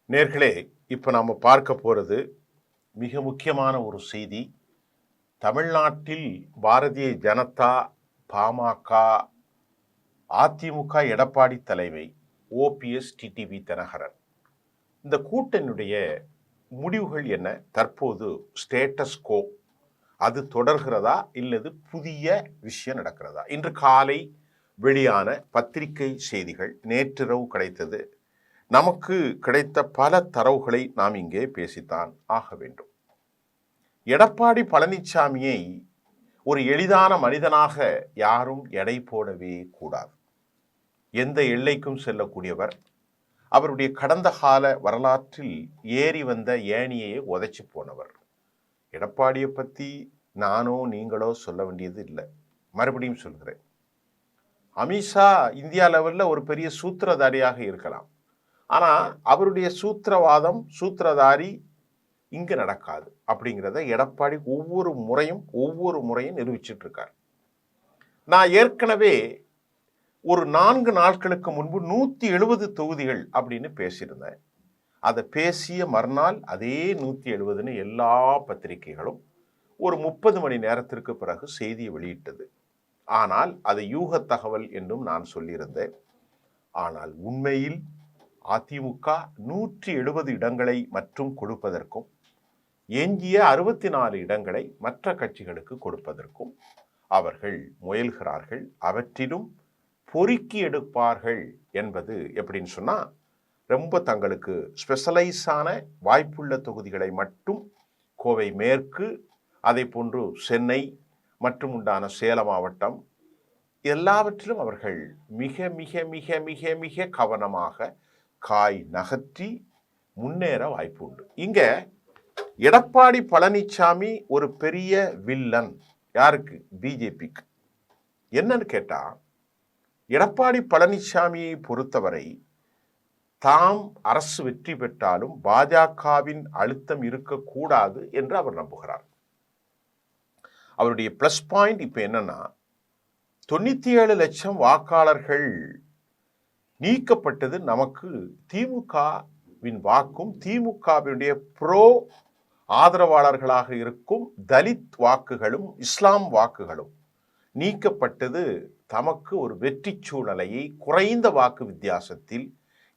நேர்களே, இப்போ நாம் பார்க்க போகிறது மிக முக்கியமான ஒரு செய்தி. தமிழ்நாட்டில் பாரதிய ஜனதா, பாமக, அதிமுக எடப்பாடி தலைமை, ஓபிஎஸ், டிடிவி தினகரன் இந்த கூட்டணியுடைய முடிவுகள் என்ன? தற்போது ஸ்டேட்டஸ் கோ அது தொடர்கிறதா இல்லது புதிய விஷயம் நடக்கிறதா? இன்று காலை வெளியான பத்திரிகை செய்திகள், நேற்றிரவு கிடைத்தது. நமக்கு கிடைத்த பல தரவுகளை நாம் இங்கே பேசித்தான் ஆக வேண்டும். எடப்பாடி பழனிசாமியை ஒரு எளிதான மனிதனாக யாரும் எடை போடவே கூடாது. எந்த எல்லைக்கும் செல்லக்கூடியவர். அவருடைய கடந்த கால வரலாற்றில் ஏறி வந்த ஏணியையே உதைச்சு போனவர். எடப்பாடியை பற்றி நானோ நீங்களோ சொல்ல வேண்டியது இல்லை. மறுபடியும் சொல்கிறேன், அமித்ஷா இந்தியா லெவலில் ஒரு பெரிய சூத்திரதாரியாக இருக்கலாம். ஆனால் அவருடைய சூத்திரவாதம், சூத்திரதாரி இங்கே நடக்காது அப்படிங்கிறத எடப்பாடி ஒவ்வொரு முறையும் நிரூபிச்சுட்டு இருக்கார். நான் ஏற்கனவே ஒரு 4 நாட்களுக்கு முன்பு 170 தொகுதிகள் அப்படின்னு பேசியிருந்தேன். அதை பேசிய மறுநாள் அதே 170ன்னு எல்லா பத்திரிகைகளும் ஒரு 30 மணி நேரத்திற்கு பிறகு செய்தியை வெளியிட்டது. ஆனால் அது யூக தகவல் என்றும் நான் சொல்லியிருந்தேன். ஆனால் உண்மையில் அதிமுக 170 இடங்களை மட்டும் கொடுப்பதற்கும் எஞ்சிய 64 இடங்களை மற்ற கட்சிகளுக்கு கொடுப்பதற்கும் அவர்கள் முயல்கிறார்கள். அவற்றிலும் பொறுக்கி எடுப்பார்கள் என்பது எப்படின்னு சொன்னால், ரொம்ப தங்களுக்கு ஸ்பெஷலைஸான வாய்ப்புள்ள தொகுதிகளை மட்டும் கோவை மேற்கு, அதை போன்று சென்னை மற்றும் உண்டான சேலம் மாவட்டம், எல்லாவற்றிலும் அவர்கள் மிக மிக மிக மிக மிக கவனமாக காய் நகர்த்தி முன்னேற வாய்ப்பு உண்டு. இங்க எடப்பாடி பழனிசாமி ஒரு பெரிய வில்லன். யாருக்கு? பிஜேபிக்கு. என்னன்னு கேட்டா, எடப்பாடி பழனிசாமியை பொறுத்தவரை தாம் அரசு வெற்றி பெற்றாலும் பாஜகவின் அழுத்தம் இருக்கக்கூடாது என்று அவர் நம்புகிறார். அவருடைய பிளஸ் பாயிண்ட் இப்ப என்னன்னா, 97 லட்சம் வாக்காளர்கள் நீக்கப்பட்டது நமக்கு திமுகவின் வாக்கும், திமுகவினுடைய ப்ரோ ஆதரவாளர்களாக இருக்கும் தலித் வாக்குகளும் இஸ்லாம் வாக்குகளும் நீக்கப்பட்டது தமக்கு ஒரு வெற்றி சூழ்நிலையை குறைந்த வாக்கு வித்தியாசத்தில்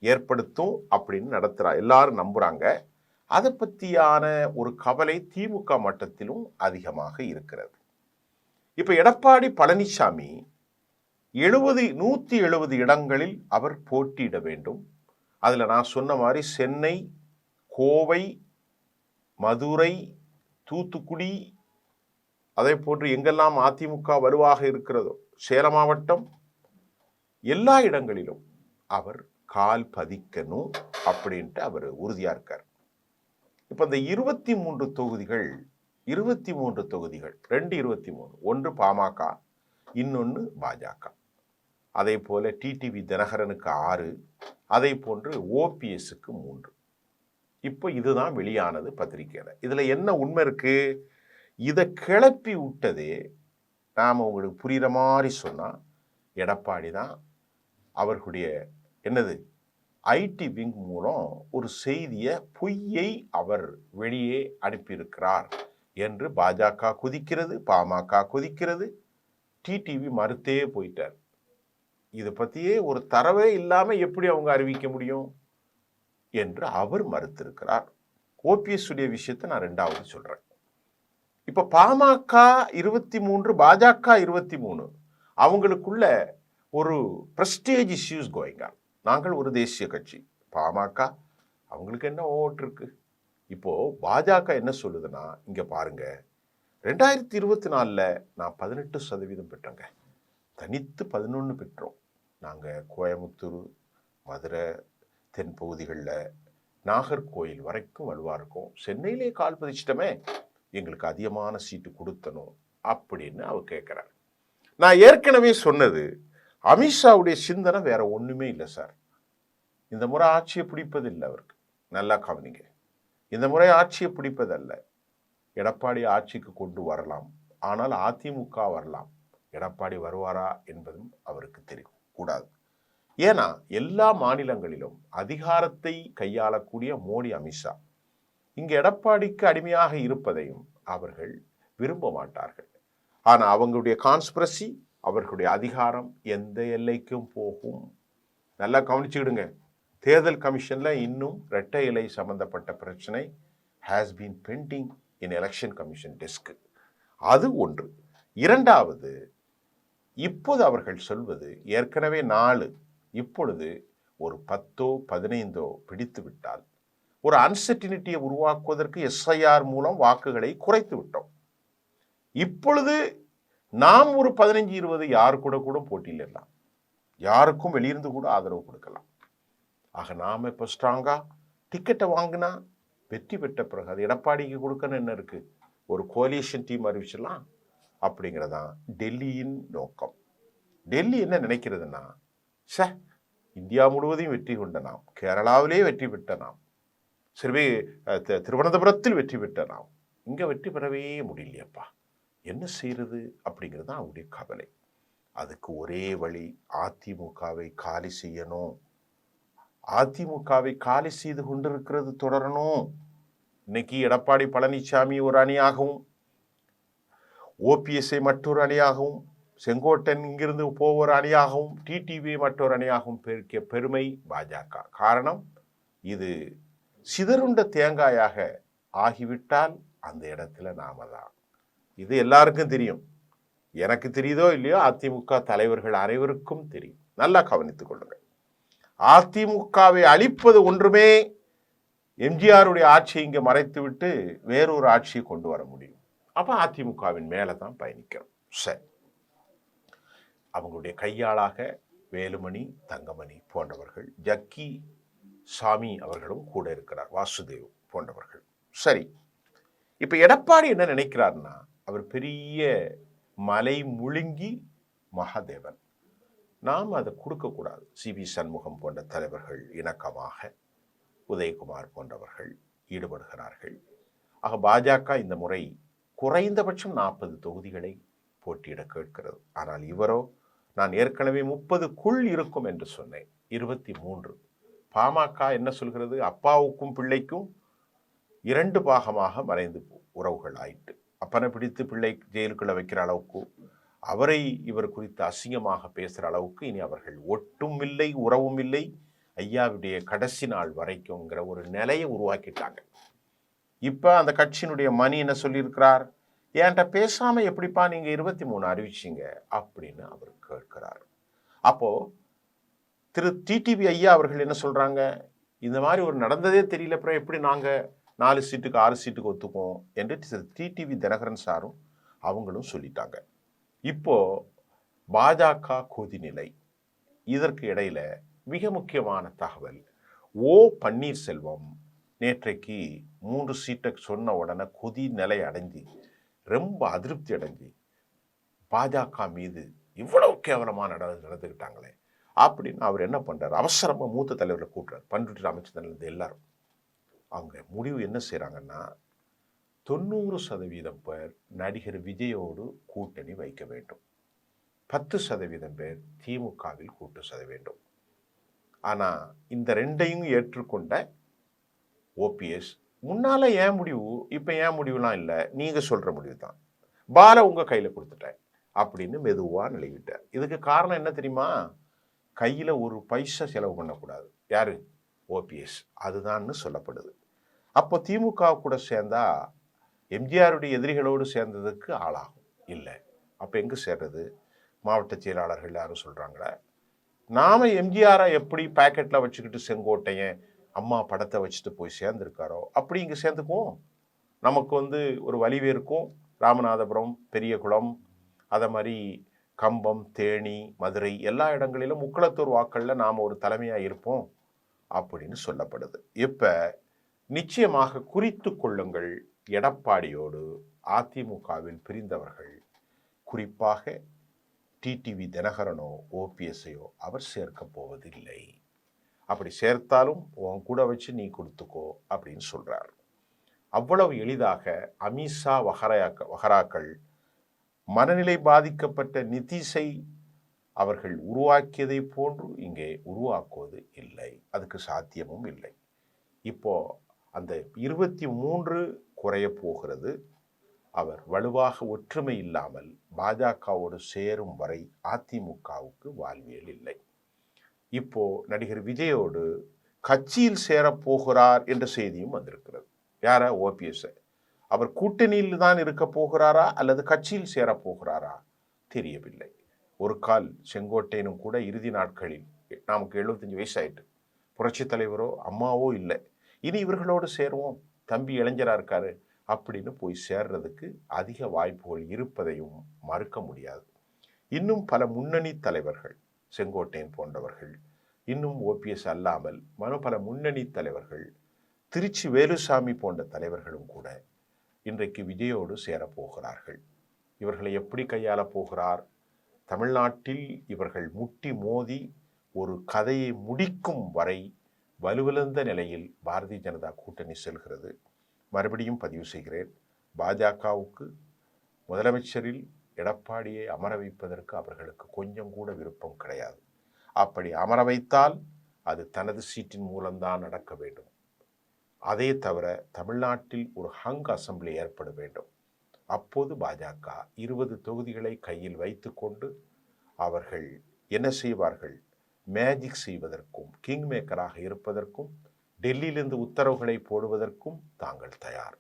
ஏற்படுத்தும் அப்படின்னு நடத்துறார். எல்லாரும் நம்புறாங்க. அதை பற்றியான ஒரு கவலை திமுக மட்டத்திலும் அதிகமாக இருக்கிறது. இப்ப எடப்பாடி பழனிசாமி 170 இடங்களில் அவர் போட்டியிட வேண்டும். அதுல நான் சொன்ன மாதிரி சென்னை, கோவை, மதுரை, தூத்துக்குடி, அதே போன்று எங்கெல்லாம் அதிமுக வலுவாக இருக்கிறதோ சேலம் மாவட்டம், எல்லா இடங்களிலும் அவர் கால் பதிக்கணும் அப்படின்ட்டு அவர் உறுதியா இருக்கார். இப்ப இந்த 23 தொகுதிகள் 2 23, ஒன்று பாமக, இன்னொன்று பாஜக. அதே போல டிடிவி தினகரனுக்கு 6, அதே போன்று ஓபிஎஸ்க்கு 3. இப்போ இதுதான் வெளியானது பத்திரிகையில. இதுல என்ன உண்மை இருக்கு? இதை கிளப்பி விட்டதே, நாம உங்களுக்கு புரியுற மாதிரி சொன்னா, எடப்பாடி தான். அவர்களுடைய என்னது ஐடி விங் மூலம் ஒரு செய்தியை, பொய்யை அவர் வெளியே அனுப்பியிருக்கிறார் என்று பாஜக குதிக்கிறது, பாமக குதிக்கிறது. டிடிவி மறுத்தே போயிட்டார். இதை பற்றியே ஒரு தரவே இல்லாம எப்படி அவங்க அறிவிக்க முடியும் என்று அவர் மறுத்திருக்கிறார். ஓபிஎஸ் உடைய விஷயத்தை நான் 2வது சொல்றேன். இப்ப பாமக 23, பாஜக 23, அவங்களுக்குள்ள ஒரு பிரஸ்டேஜ் இஷ்யூஸ் கோயிங் ஆன். நாங்கள் ஒரு தேசிய கட்சி. பாமக அவங்களுக்கு என்ன ஓட்டு இருக்கு? இப்போ பாஜக என்ன சொல்லுதுன்னா, இங்க பாருங்க, 2024 நான் 18% பெற்றோங்க, தனித்து 11 பெற்றோம். நாங்கள் கோயம்புத்தூர், மதுரை, தென் பகுதிகளில் நாகர்கோயில் வரைக்கும் வலுவாக இருக்கோம். சென்னையிலே கால் பதிச்சிட்டோமே, எங்களுக்கு அதிகமான சீட்டு கொடுத்தணும் அப்படின்னு அவர் கேட்குறார். நான் ஏற்கனவே சொன்னது, அமித்ஷாவுடைய சிந்தனை வேற ஒன்றுமே இல்லை சார். இந்த முறை ஆட்சியை பிடிப்பதில்லை அவருக்கு. நல்லா கவனிங்க, இந்த முறை ஆட்சியை பிடிப்பதல்ல. எடப்பாடி ஆட்சிக்கு கொண்டு வரலாம், ஆனால் அதிமுக வரலாம். எடப்பாடி வருவாரா என்பதும் அவருக்கு தெரியும் கூடாது. ஏன்னா எல்லா மாநிலங்களிலும் அதிகாரத்தை கையாளக்கூடிய மோடி, அமித்ஷா இங்கு எடப்பாடிக்கு அடிமையாக இருப்பதையும் அவர்கள் விரும்ப மாட்டார்கள். ஆனா அவங்களுடைய கான்ஸ்பிரசி, அவர்களுடைய அதிகாரம் எந்த எல்லைக்கும் போகும். நல்லா கவனிச்சுக்கிடுங்க. தேர்தல் கமிஷன்ல இன்னும் இரட்டை இலை சம்பந்தப்பட்ட பிரச்சனை has been bending in election commission desk. அது ஒன்று. இரண்டாவது, இப்போது அவர்கள் சொல்வது ஏற்கனவே 4, இப்பொழுது ஒரு 10 15 பிடித்து விட்டால் ஒரு அன்சர்டினிட்டியை உருவாக்குவதற்கு எஸ்ஐஆர் மூலம் வாக்குகளை குறைத்து விட்டோம். இப்பொழுது நாம் ஒரு 15 20 யாரு கூட போட்டியிடலாம், யாருக்கும் வெளியிருந்து கூட ஆதரவு கொடுக்கலாம். ஆக நாம இப்ப ஸ்ட்ராங்கா டிக்கெட்டை வாங்கினா வெற்றி பெற்ற பிறகு அது எடப்பாடிக்கு கொடுக்கணும் என்ன இருக்கு, ஒரு கோலியேஷன் டீம் அறிவிச்சிடலாம் அப்படிங்கிறதான் டெல்லியின் நோக்கம். டெல்லி என்ன நினைக்கிறதுனா, இந்தியா முழுவதையும் வெற்றி கொண்ட நாம், கேரளாவிலே வெற்றி பெற்ற நாம், திருவனந்தபுரத்தில் வெற்றி பெற்ற நாம் இங்க வெற்றி பெறவே முடியலையப்பா, என்ன செய்யறது அப்படிங்கிறது தான் அவருடைய கவலை. அதுக்கு ஒரே வழி, அதிமுகவை காலி செய்யணும். அதிமுகவை காலி செய்து கொண்டிருக்கிறது தொடரணும். இன்னைக்கு எடப்பாடி பழனிசாமி ஒரு அணியாகவும், ஓபிஎஸ்ஐ மற்றொரு அணியாகவும், செங்கோட்டன் இங்கிருந்து போவோர் அணியாகவும், டிடிவி மற்றொரு அணியாகவும் பெருக்கிய பெருமை பாஜக. காரணம், இது சிதறுண்ட தேங்காயாக ஆகிவிட்டால் அந்த இடத்துல நாம தான். இது எல்லாருக்கும் தெரியும். எனக்கு தெரியுதோ இல்லையோ அதிமுக தலைவர்கள் அனைவருக்கும் தெரியும். நல்லா கவனித்துக் கொள்ளுங்கள். அதிமுகவை அழிப்பது ஒன்றுமே எம்ஜிஆருடைய ஆட்சியை இங்கே மறைத்து விட்டு வேறொரு ஆட்சியை கொண்டு வர முடியும். அப்ப அதிமுகவின் மேலதான் பயணிக்கிறோம். சரி, அவங்களுடைய கையாளாக வேலுமணி, தங்கமணி போன்றவர்கள், ஜக்கி சாமி அவர்களும் கூட இருக்கிறார், வாசுதேவ் போன்றவர்கள். சரி, இப்ப எடப்பாடி என்ன நினைக்கிறார்னா, அவர் பெரிய மலை முழுங்கி மகாதேவன், நாம் அதை கொடுக்கக்கூடாது. சிவி சண்முகம் போன்ற தலைவர்கள் இணக்கமாக உதயகுமார் போன்றவர்கள் ஈடுபடுகிறார்கள். ஆக பாஜக இந்த முறை குறைந்தபட்சம் 40 தொகுதிகளை போட்டியிட கேட்கிறது. ஆனால் இவரோ, நான் ஏற்கனவே 30க்குள் இருக்கும் என்று சொன்னேன், 23. பாமக என்ன சொல்கிறது, அப்பாவுக்கும் பிள்ளைக்கும் 2 பாகமாக மறைந்து உறவுகள் ஆயிட்டு, அப்பனை பிடித்து பிள்ளை ஜெயிலுக்குள்ள வைக்கிற அளவுக்கு, அவரை இவர் குறித்து அசிங்கமாக பேசுகிற அளவுக்கு இனி அவர்கள் ஒட்டும் இல்லை, உறவும் இல்லை, ஐயாவுடைய கடைசி நாள் வரைக்கும்ங்கிற ஒரு நிலையை உருவாக்கிட்டாங்க. இப்ப அந்த கட்சியினுடைய மணி என்ன சொல்லியிருக்கிறார், என்கிட்ட பேசாம எப்படிப்பா நீங்க 23 அறிவிச்சிங்க அப்படின்னு அவர் கேட்கிறார். அப்போ திரு டிடிவி ஐயா அவர்கள் என்ன சொல்றாங்க, இந்த மாதிரி ஒரு நடந்ததே தெரியல, அப்புறம் எப்படி நாங்க 4 சீட்டுக்கு 6 சீட்டுக்கு ஒத்துக்குவோம் என்று டிடிவி தினகரன் சாரும் அவங்களும் சொல்லிட்டாங்க. இப்போ பாஜக கொதிநிலை. இதற்கு இடையில மிக முக்கியமான தகவல், ஓ பன்னீர்செல்வம் நேற்றைக்கு 3 சீட்டை சொன்ன உடனே கொதி நிலை அடைஞ்சி ரொம்ப அதிருப்தி அடைஞ்சி பாஜக மீது இவ்வளவு கேவலமா நடந்துக்கிட்டாங்களே அப்படின்னு அவர் என்ன பண்றாரு, அவசரமா மூத்த தலைவர்களை கூட்டுறாரு, பண்ருட்டி ராமச்சந்திரன் எல்லாரும். அவங்க முடிவு என்ன செய்யறாங்கன்னா, 90% பேர் நடிகர் விஜயோடு கூட்டணி வைக்க வேண்டும், 10% பேர் திமுகவில் கூட்டு செய்ய வேண்டும். ஆனா இந்த ரெண்டையும் ஏற்றுக்கொண்ட ஓபிஎஸ், முன்னால ஏன் முடிவு, இப்ப ஏன் முடிவுலாம் இல்லை, நீங்க சொல்ற முடிவு தான், பால உங்க கையில கொடுத்துட்டேன் அப்படின்னு மெதுவா நிலைவிட்டார். இதுக்கு காரணம் என்ன தெரியுமா, கையில ஒரு பைசா செலவு பண்ணக்கூடாது. யாரு, ஓபிஎஸ். அதுதான்னு சொல்லப்படுது. அப்போ திமுக கூட சேர்ந்தா எம்ஜிஆருடைய எதிரிகளோடு சேர்ந்ததுக்கு ஆளாகும். இல்லை, அப்ப எங்க சேர்றது, மாவட்ட செயலாளர்கள் யாரும் சொல்றாங்களே, நாம எம்ஜிஆரை எப்படி பேக்கெட்ல வச்சுக்கிட்டு செங்கோட்டையன் அம்மா படத்தை வச்சுட்டு போய் சேர்ந்திருக்காரோ அப்படி இங்க சேர்ந்துக்குவோம். நமக்கு ஒரு வலிவு இருக்கும், ராமநாதபுரம், பெரியகுளம், அதை மாதிரி கம்பம், தேனி, மதுரை எல்லா இடங்களிலும் முக்குளத்தூர் வாக்கள்ல நாம ஒரு தலைமையா இருப்போம் அப்படின்னு சொல்லப்படுது. இப்ப நிச்சயமாக குறித்து கொள்ளுங்கள், எடப்பாடியோடு அதிமுகவில் பிரிந்தவர்கள், குறிப்பாக டிடிவி தினகரனோ ஓபிஎஸ்ஐயோ அவர் சேர்க்க போவதில்லை. அப்படி சேர்த்தாலும் உன் கூட வச்சு நீ கொடுத்துக்கோ அப்படின்னு சொல்றார். அவ்வளவு எளிதாக அமித்ஷா வகராக்கள் மனநிலை பாதிக்கப்பட்ட நிதிஷை அவர்கள் உருவாக்கியதை போன்று இங்கே உருவாக்குவது இல்லை, அதுக்கு சாத்தியமும் இல்லை. இப்போ அந்த 23 குறைய போகிறது. அவர் வலுவாக ஒற்றுமை இல்லாமல் பாஜகவோடு சேரும் வரை அதிமுகவுக்கு வாழ்வியல் இல்லை. இப்போ நடிகர் விஜயோடு கட்சியில் சேரப்போகிறார் என்ற செய்தியும் வந்திருக்கிறது. யார? ஓபிஎஸ். அவர் கூட்டணியில் தான் இருக்க போகிறாரா அல்லது கட்சியில் சேரப்போகிறாரா தெரியவில்லை. ஒரு கால் செங்கோட்டையனும் கூட இறுதி நாட்களில் நமக்கு 75 வயசாயிட்டு, புரட்சி தலைவரோ அம்மாவோ இல்லை, இனி இவர்களோடு சேருவோம், தம்பி இளைஞரா இருக்காரு அப்படின்னு போய் சேர்றதுக்கு அதிக வாய்ப்புகள் இருப்பதையும் மறுக்க முடியாது. இன்னும் பல முன்னணி தலைவர்கள், செங்கோட்டையன் போன்றவர்கள், இன்னும் ஓபிஎஸ் அல்லாமல் பல முன்னணி தலைவர்கள், திருச்சி வேலுசாமி போன்ற தலைவர்களும் கூட இன்றைக்கு விஜயோடு சேரப்போகிறார்கள். இவர்களை எப்படி கையாள போகிறார்? தமிழ்நாட்டில் இவர்கள் முட்டி மோதி ஒரு கதையை முடிக்கும் வரை வலுவிழந்த நிலையில் பாரதிய ஜனதா கூட்டணி செல்கிறது. மறுபடியும் பதிவு செய்கிறேன், பாஜகவுக்கு முதலமைச்சரில் எடப்பாடியை அமர வைப்பதற்கு அவர்களுக்கு கொஞ்சம் கூட விருப்பம் கிடையாது. அப்படி அமர வைத்தால் அது தனது சீட்டின் மூலம்தான் நடக்க வேண்டும். அதே தவிர தமிழ்நாட்டில் ஒரு ஹங் அசம்பிளி ஏற்பட வேண்டும். அப்போது பாஜக 20 தொகுதிகளை கையில் வைத்துக்கொண்டு அவர்கள் என்ன செய்வார்கள்? மேஜிக் செய்வதற்கும் கிங் மேக்கராக இருப்பதற்கும் டெல்லியிலிருந்து உத்தரவுகளை போடுவதற்கும் தாங்கள் தயார்.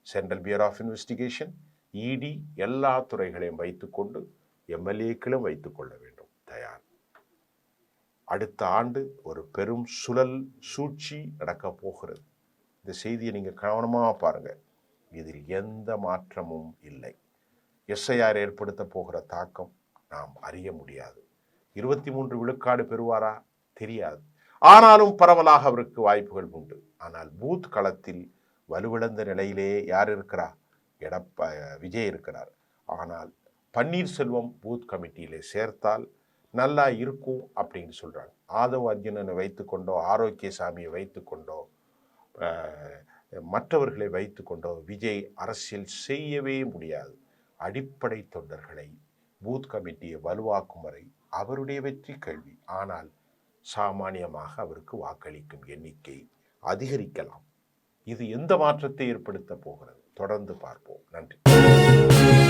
சென்ட்ரல் பியூரோ ஆஃப் இன்வெஸ்டிகேஷன், இடி எல்லா துறைகளையும் வைத்துக்கொண்டு எம்எல்ஏக்களும் வைத்துக்கொள்ள வேண்டும், தயார். அடுத்த ஆண்டு ஒரு பெரும் சுழல் சூழ்ச்சி நடக்க போகிறது. இந்த செய்தியை நீங்கள் கவனமாக பாருங்க. இதில் எந்த மாற்றமும் இல்லை. எஸ்ஐஆர் ஏற்படுத்த போகிற தாக்கம் நாம் அறிய முடியாது. 23 விழுக்காடு பெறுவாரா தெரியாது. ஆனாலும் பரவலாக அவருக்கு வாய்ப்புகள் உண்டு. ஆனால் பூத் களத்தில் வலுவிழந்த நிலையிலே யார் இருக்கிறார்? விஜய் இருக்கிறார். ஆனால் பன்னீர்செல்வம் பூத் கமிட்டியிலே சேர்த்தால் நல்லா இருக்கும் அப்படின்னு சொல்றாங்க. ஆதவ் அர்ஜுனனை வைத்துக்கொண்டோ, ஆரோக்கியசாமியை வைத்துக்கொண்டோ, மற்றவர்களை வைத்துக்கொண்டோ விஜய் அரசியல் செய்யவே முடியாது. அடிப்படை தொண்டர்களை பூத் கமிட்டியை வலுவாக்கும் வரை அவருடைய வெற்றி கேள்வி. ஆனால் சாமானியமாக அவருக்கு வாக்களிக்கும் எண்ணிக்கை அதிகரிக்கலாம். இது எந்த மாற்றத்தை ஏற்படுத்த போகிறது? தொடர்ந்து பார்ப்போம். நன்றி.